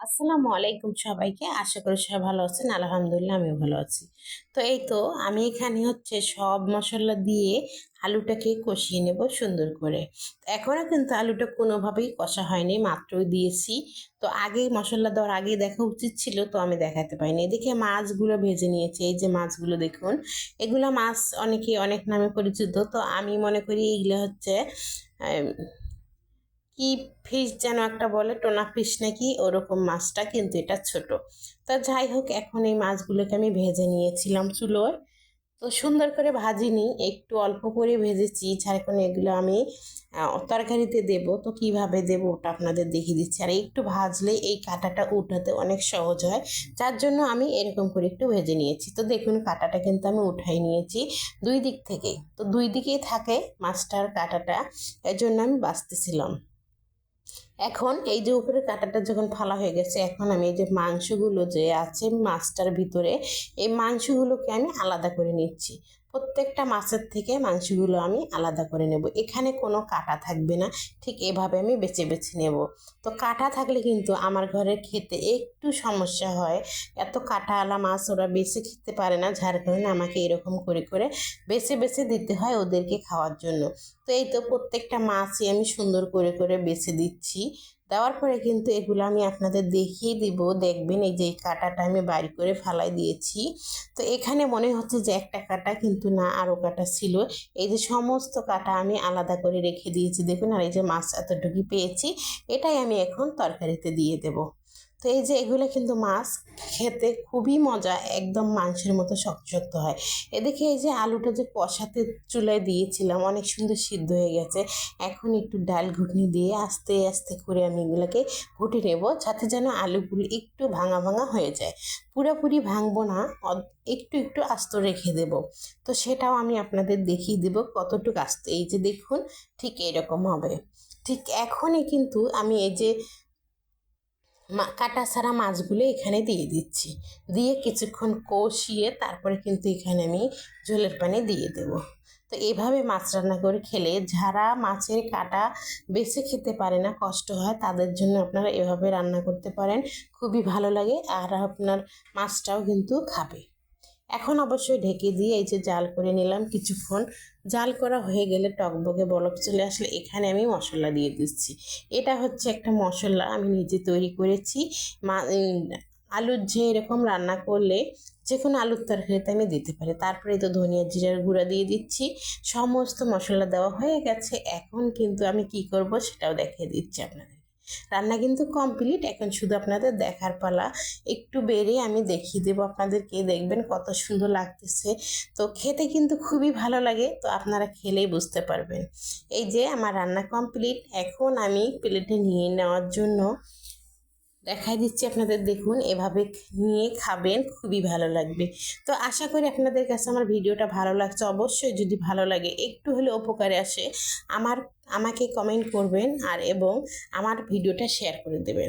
আসসালামু আলাইকুম সবাইকে। আশা করি সবাই ভালো আছেন। আলহামদুলিল্লাহ আমিও ভালো আছি। তো এই তো আমি এখানে সব মসলা দিয়ে আলুটাকে কষিয়ে নেব সুন্দর করে। এখনো কিন্তু আলুটা কোনোভাবেই কষা হয়নি, মাত্রই দিয়েছি। তো আগে মশলা দেওয়ার আগে দেখা উচিত ছিল, তো আমি দেখাতে পাইনি। এদিকে মাছগুলো ভেজে নিয়েছি। এই যে মাছগুলো দেখুন, এগুলা মাছ অনেকে অনেক নামে পরিচিত। তো আমি মনে করি এগুলো আহ, কি ফিশ যেন একটা বলে, টোনা ফিশ নাকি, ওরকম মাছটা, কিন্তু এটা ছোট। তা যাই হোক, এখন এই মাছগুলোকে আমি ভেজে নিয়েছিলাম চুলোয়। তো সুন্দর করে ভাজিনি, একটু অল্প করে ভেজেছি। ঝাড়খণ্ড এগুলো আমি তরকারিতে দেব, তো কিভাবে দেব ওটা আপনাদের দেখিয়ে দিচ্ছি। আর একটু ভাজলে এই কাঁটাটা উঠাতে অনেক সহজ হয়, যার জন্য আমি এরকম করে একটু ভেজে নিয়েছি। তো দেখুন, কাঁটাটা কিন্তু আমি উঠাই নিয়েছি দুই দিক থেকে। তো দুই দিকেই থাকে মাছটার কাঁটাটা, এর জন্য আমি বাছতেছিলাম। এখন এই যে উপরে কাঁটাটা যখন ফালা হয়ে গেছে, এখন আমি এই যে মাংসগুলো যে আছে মাছটার ভিতরে, এই মাংসগুলোকে আমি আলাদা করে নিচ্ছি। প্রত্যেকটা মাছের থেকে মাংসগুলো আমি আলাদা করে নেব। এখানে কোনো কাঁটা থাকবে না, ঠিক এভাবে আমি বেছে বেছে নেব। তো কাঁটা থাকলে কিন্তু আমার ঘরে খেতে একটু সমস্যা হয়। এত কাঁটাওয়ালা মাছ ওরা বেছে খেতে পারে না, যার কারণে আমাকে এরকম করে করে বেছে বেছে দিতে হয় ওদেরকে খাওয়ার জন্য। তো এই তো প্রত্যেকটা মাছই আমি সুন্দর করে করে বেছে দিচ্ছি। দেওয়ার পরে কিন্তু এগুলো আমি আপনাদের দেখিয়ে দিব। দেখবেন এই যে এই কাঁটাটা আমি বাইর করে ফালাই দিয়েছি। তো এখানে মনে হচ্ছে যে একটা কাঁটা, কিন্তু না, আরও কাঁটা ছিল। এই যে সমস্ত কাঁটা আমি আলাদা করে রেখে দিয়েছি দেখুন। আর এই যে মাছ এতটুকু পেয়েছি, এটাই আমি এখন তরকারিতে দিয়ে দেব। তো এই যে এগুলো কিন্তু মাছ খেতে খুবই মজা, একদম মাংসের মতো শক্ত শক্ত হয়। এদিকে এই যে আলুটা যে কষাতে চুলায় দিয়েছিলাম, অনেক সুন্দর সিদ্ধ হয়ে গেছে। এখন একটু ডাল ঘুটনি দিয়ে আস্তে আস্তে করে আমি এগুলোকে ঘুটে নেব, যাতে যেন আলুগুলো একটু ভাঙা ভাঙা হয়ে যায়। পুরোপুরি ভাঙবো না, একটু একটু আস্ত রেখে দেব। তো সেটাও আমি আপনাদের দেখিয়ে দেব কতটুকু আস্ত। এই যে দেখুন, ঠিক এরকম হবে। ঠিক এখনই কিন্তু আমি এই যে কাটা ছাড়া মাছগুলো এখানে দিয়ে দিচ্ছি। দিয়ে কিছুক্ষণ কষিয়ে তারপরে কিন্তু এখানে আমি ঝোলের পানি দিয়ে দেব। তো এইভাবে মাছ রান্না করে খেলে, যারা মাছের কাটা বেছে খেতে পারে না, কষ্ট হয়, তাদের জন্য আপনারা এভাবে রান্না করতে পারেন। খুবই ভালো লাগে, আর আপনার মাছটাও কিন্তু খাবে। এখন অবশ্যই ঢেকে দিয়ে এই যে জাল করে নিলাম কিছুক্ষণ। জাল করা হয়ে গেলে, টকবগে বলক চলে আসলে, এখানে আমি মশলা দিয়ে দিচ্ছি। এটা হচ্ছে একটা মশলা আমি নিজে তৈরি করেছি। আলুর যে এরকম রান্না করলে যে কোনো আলুর তরকারিতে আমি দিতে পারি। তারপরে তো ধনিয়া জিরার গুঁড়া দিয়ে দিচ্ছি। সমস্ত মশলা দেওয়া হয়ে গেছে। এখন কিন্তু আমি কি করব সেটাও দেখিয়ে দিচ্ছি আপনাদের। রান্না কিন্তু কমপ্লিট, এখন শুধু আপনাদের দেখার পালা। একটু বেড়ে আমি দেখিয়ে দেবো আপনাদেরকে, দেখবেন কত সুন্দর লাগতেছে। তো খেতে কিন্তু খুবই ভালো লাগে, তো আপনারা খেলেই বুঝতে পারবেন। এই যে আমার রান্না কমপ্লিট, এখন আমি প্লেটে নিয়ে নেওয়ার জন্য দেখাই দিচ্ছি আপনাদের। দেখুন, এভাবে নিয়ে খাবেন, খুবই ভালো লাগবে। তো আশা করি আপনাদের কাছে আমার ভিডিওটা ভালো লাগছে। অবশ্যই যদি ভালো লাগে, একটু হলে উপকারে আসে, আমাকে কমেন্ট করবেন, আর এবং আমার ভিডিওটা শেয়ার করে দেবেন।